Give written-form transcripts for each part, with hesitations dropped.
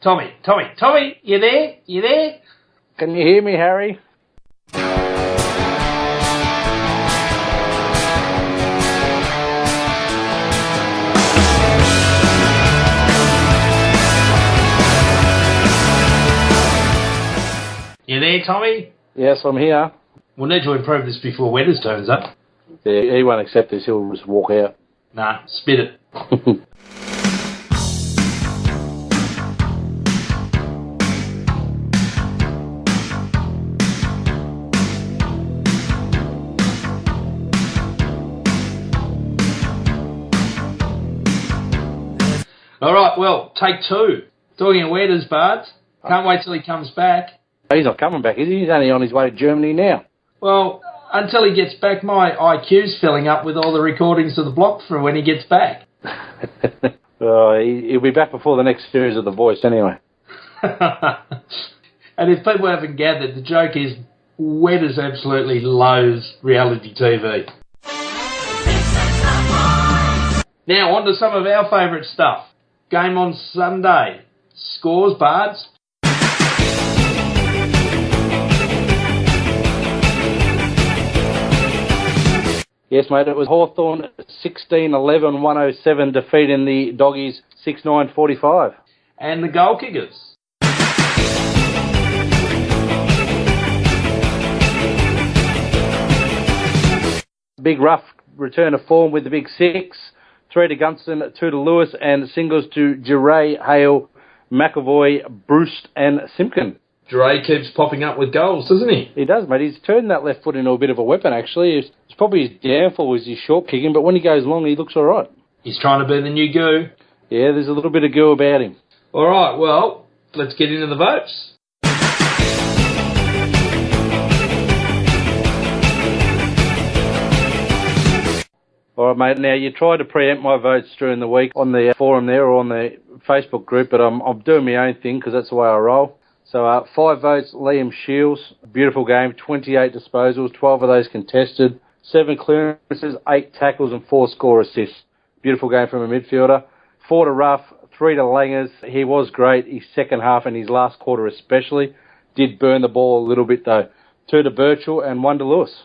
Tommy, you there? You there? Can you hear me, Harry? You there, Tommy? Yes, I'm here. We'll need to improve this before Wetters turns up. Yeah, he won't accept this. He'll just walk out. Nah, spit it. All right, well, take two. Talking of Wetters, Bards. Can't wait till he comes back. He's not coming back, is he? He's only on his way to Germany now. Well, until he gets back, my IQ's filling up with all the recordings of the block for when he gets back. He'll be back before the next series of The Voice anyway. And if people haven't gathered, the joke is Wetters absolutely loathes reality TV. Now, on to some of our favourite stuff. Game on Sunday. Scores, Bards? Yes, mate, it was Hawthorn 16-11-107 defeating the Doggies 6-9-45. And the goal kickers? Big rough return of form with the big six. 3 to Gunston, 2 to Lewis, and singles to Giray, Hale, McAvoy, Bruce and Simpkin. Giray keeps popping up with goals, doesn't he? He does, mate. He's turned that left foot into a bit of a weapon, actually. It's probably his downfall was his short kicking, but when he goes long, he looks all right. He's trying to be the new goo. Yeah, there's a little bit of goo about him. All right, well, let's get into the votes. All right, mate. Now, you tried to preempt my votes during the week on the forum there or on the Facebook group, but I'm doing my own thing because that's the way I roll. So 5 votes, Liam Shields. Beautiful game, 28 disposals, 12 of those contested, 7 clearances, 8 tackles and 4 score assists. Beautiful game from a midfielder. 4 to Ruff, 3 to Langers. He was great. His second half and his last quarter especially. Did burn the ball a little bit though. 2 to Birchall and 1 to Lewis.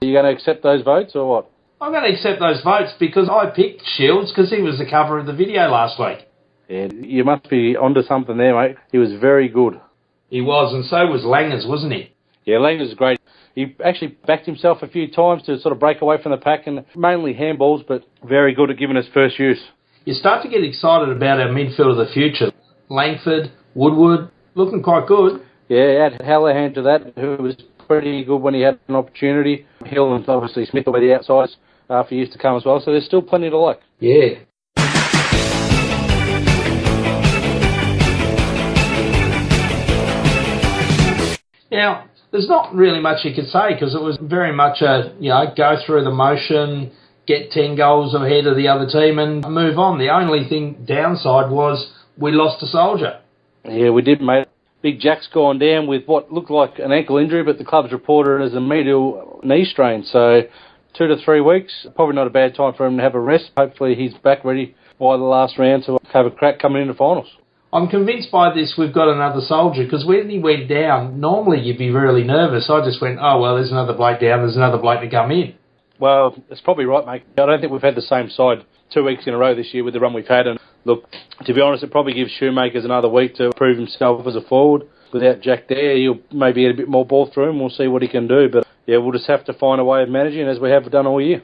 Are you going to accept those votes or what? I'm going to accept those votes because I picked Shields because he was the cover of the video last week. Yeah, you must be onto something there, mate. He was very good. He was, and so was Langers, wasn't he? Yeah, Langers was great. He actually backed himself a few times to sort of break away from the pack, and mainly handballs, but very good at giving us first use. You start to get excited about our midfield of the future. Langford, Woodward, looking quite good. Yeah, add Hallahan to that, who was pretty good when he had an opportunity. Hill and obviously Smith will be the outsides for years to come as well, so there's still plenty to like. Yeah. Now, there's not really much you could say because it was very much a, go through the motion, get 10 goals ahead of the other team and move on. The only thing downside was we lost a soldier. Yeah, we did, mate. Big Jack's gone down with what looked like an ankle injury, but the club's reported it as a medial knee strain. So 2 to 3 weeks, probably not a bad time for him to have a rest. Hopefully he's back ready by the last round to have a crack coming into finals. I'm convinced by this we've got another soldier because when he went down, normally you'd be really nervous. I just went, oh, well, there's another bloke down, there's another bloke to come in. Well, it's probably right, mate. I don't think we've had the same side 2 weeks in a row this year with the run we've had. And look, to be honest, it probably gives Shoemakers another week to prove himself as a forward. Without Jack there, he'll maybe get a bit more ball through him. We'll see what he can do. But, yeah, we'll just have to find a way of managing as we have done all year.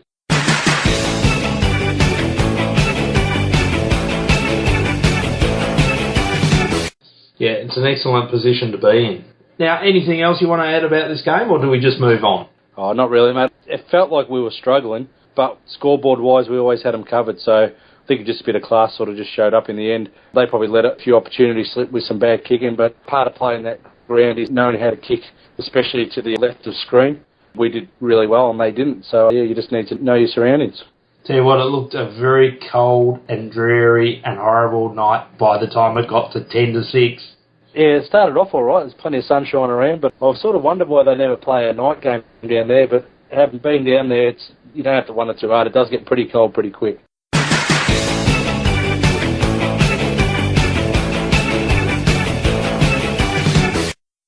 Yeah, it's an excellent position to be in. Now, anything else you want to add about this game, or do we just move on? Oh, not really, mate. It felt like we were struggling, but scoreboard-wise, we always had them covered. So I think just a bit of class sort of just showed up in the end. They probably let a few opportunities slip with some bad kicking, but part of playing that ground is knowing how to kick, especially to the left of screen. We did really well, and they didn't. So, yeah, you just need to know your surroundings. Tell you what, it looked a very cold and dreary and horrible night by the time it got to 10 to 6. Yeah, it started off all right. There's plenty of sunshine around, but I've sort of wondered why they never play a night game down there. But having been down there, it's you don't have to wonder too hard. It does get pretty cold pretty quick.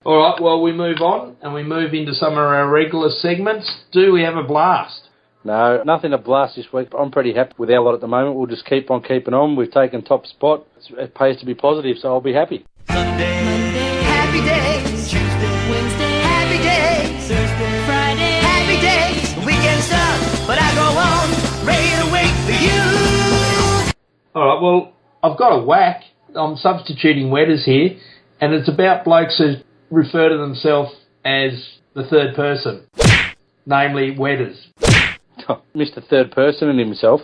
All right, well, we move on and we move into some of our regular segments. Do we have a blast? No, nothing to blast this week. I'm pretty happy with our lot at the moment. We'll just keep on keeping on. We've taken top spot. It pays to be positive, so I'll be happy. Sunday, Monday, happy days. Tuesday, Wednesday, happy days. Thursday, Friday, happy days. The weekend's done, but I go on, ready to wait for you. All right, well, I've got a whack. I'm substituting wetters here, and it's about blokes who refer to themselves as the third person, namely wetters. Mr. Third Person and himself.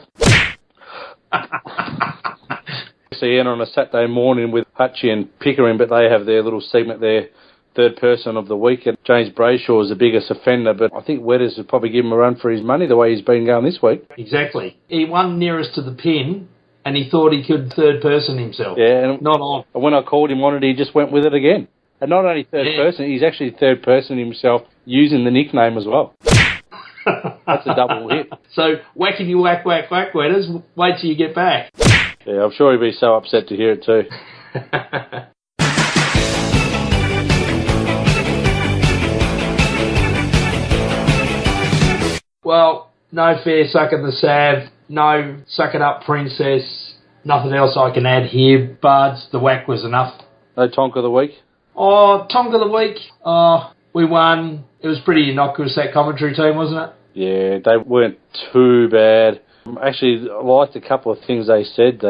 See, in on a Saturday morning with Hutchie and Pickering, but they have their little segment there, Third Person of the Week. And James Brayshaw is the biggest offender, but I think Wetters would probably give him a run for his money the way he's been going this week. Exactly. He won nearest to the pin, and he thought he could third person himself. Yeah, and not on. And when I called him on it, he just went with it again. And not only third person, he's actually third person himself using the nickname as well. That's a double hit. So, whackity whack, whack, whack, Wetters. Wait till you get back. Yeah, I'm sure he'd be so upset to hear it too. Well, no fair sucking the salve, no suck it up princess, nothing else I can add here, buds. The whack was enough. No Tonk of the Week? Oh, Tonk of the Week. Oh, we won. It was pretty innocuous, that commentary team, wasn't it? Yeah, they weren't too bad. Actually, I liked a couple of things they said.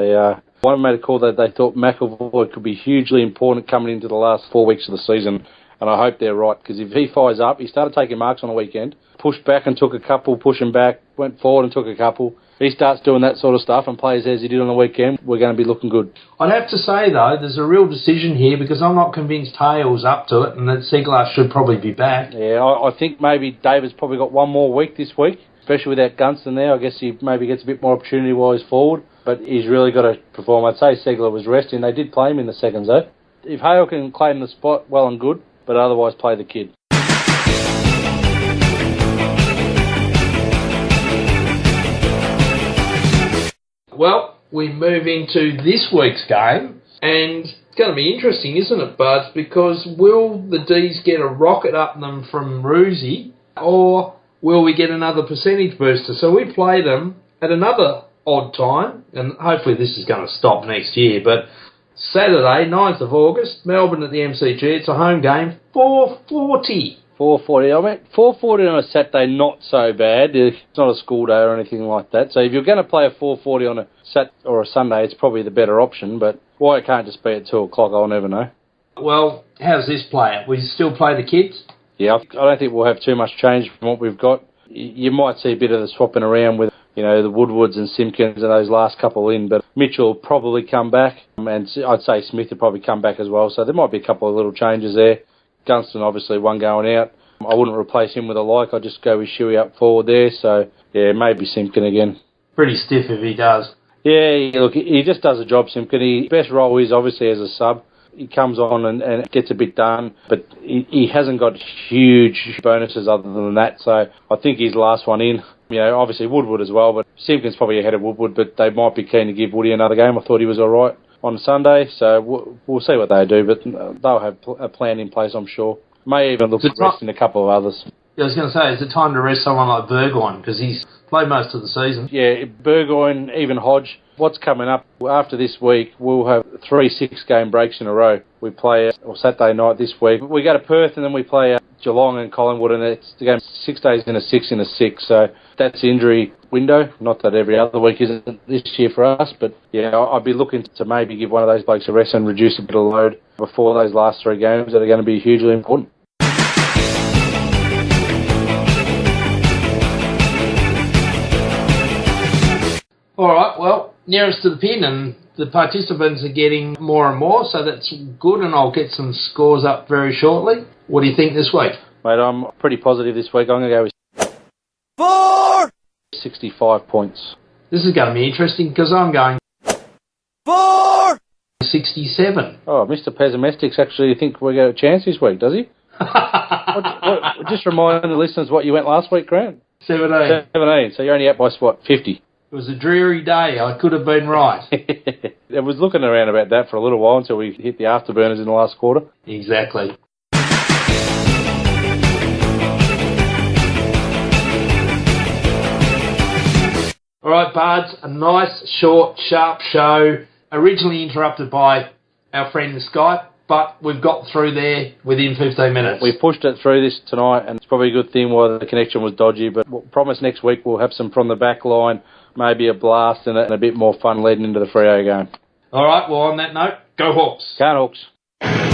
One made a call that they thought McAvoy could be hugely important coming into the last 4 weeks of the season, and I hope they're right, because if he fires up, he started taking marks on the weekend, pushed back and took a couple, pushing back, went forward and took a couple. If he starts doing that sort of stuff and plays as he did on the weekend, we're going to be looking good. I'd have to say, though, there's a real decision here, because I'm not convinced Hale's up to it, and that Segler should probably be back. Yeah, I think maybe David's probably got one more week this week, especially without Gunston there. I guess he maybe gets a bit more opportunity while he's forward, but he's really got to perform. I'd say Segler was resting. They did play him in the seconds, though. If Hale can claim the spot, well and good, but otherwise play the kid. Well, we move into this week's game, and it's going to be interesting, isn't it, Buds? Because will the D's get a rocket up them from Roosie, or will we get another percentage booster? So we play them at another odd time, and hopefully this is going to stop next year, but Saturday, 9th of August, Melbourne at the MCG. It's a home game, 4:40. 4:40. I mean, 4:40 on a Saturday, not so bad. It's not a school day or anything like that. So if you're going to play a 4:40 on a Saturday or a Sunday, it's probably the better option. But why it can't just be at 2 o'clock, I'll never know. Well, how's this play it? We still play the kids? Yeah, I don't think we'll have too much change from what we've got. You might see a bit of the swapping around with, you know, the Woodwards and Simpkins and those last couple in, but Mitchell will probably come back, and I'd say Smith will probably come back as well. So there might be a couple of little changes there. Gunston, obviously, one going out. I wouldn't replace him with a like. I'd just go with Shuey up forward there. So, yeah, maybe Simpkin again. Pretty stiff if he does. Yeah, look, he just does a job, Simpkin. His best role is obviously as a sub. He comes on and gets a bit done, but he hasn't got huge bonuses other than that. So I think his last one in, you know, obviously Woodward as well, but Simpkin's probably ahead of Woodward, but they might be keen to give Woody another game. I thought he was all right on Sunday, so we'll see what they do, but they'll have a plan in place, I'm sure. May even look at resting a couple of others. Yeah, I was going to say, is it time to rest someone like Burgoyne, because he's played most of the season? Yeah, Burgoyne, even Hodge. What's coming up after this week, we'll have 3 6-game breaks in a row. We play Saturday night this week. We go to Perth and then we play Geelong and Collingwood, and it's the game 6 days in a 6 in a 6. So that's the injury window. Not that every other week isn't this year for us, but yeah, I'd be looking to maybe give one of those blokes a rest and reduce a bit of load before those last 3 games that are going to be hugely important. All right, well, nearest to the pin, and the participants are getting more and more, so that's good, and I'll get some scores up very shortly. What do you think this week? Mate, I'm pretty positive this week. I'm going to go with 4! 65 points. This is going to be interesting, because I'm going 4! 67. Oh, Mr. Pessimistics actually think we got a chance this week, does he? Just remind the listeners what you went last week, Grant. 17. 17, so you're only out by, what, 50? It was a dreary day. I could have been right. It was looking around about that for a little while until we hit the afterburners in the last quarter. Exactly. All right, Bards, a nice, short, sharp show. Originally interrupted by our friend Skype, but we've got through there within 15 minutes. We pushed it through this tonight, and it's probably a good thing why the connection was dodgy, but we'll promise next week we'll have some from the back line, maybe a blast and a bit more fun leading into the Freo game. All right, well, on that note, go Hawks. Go Hawks.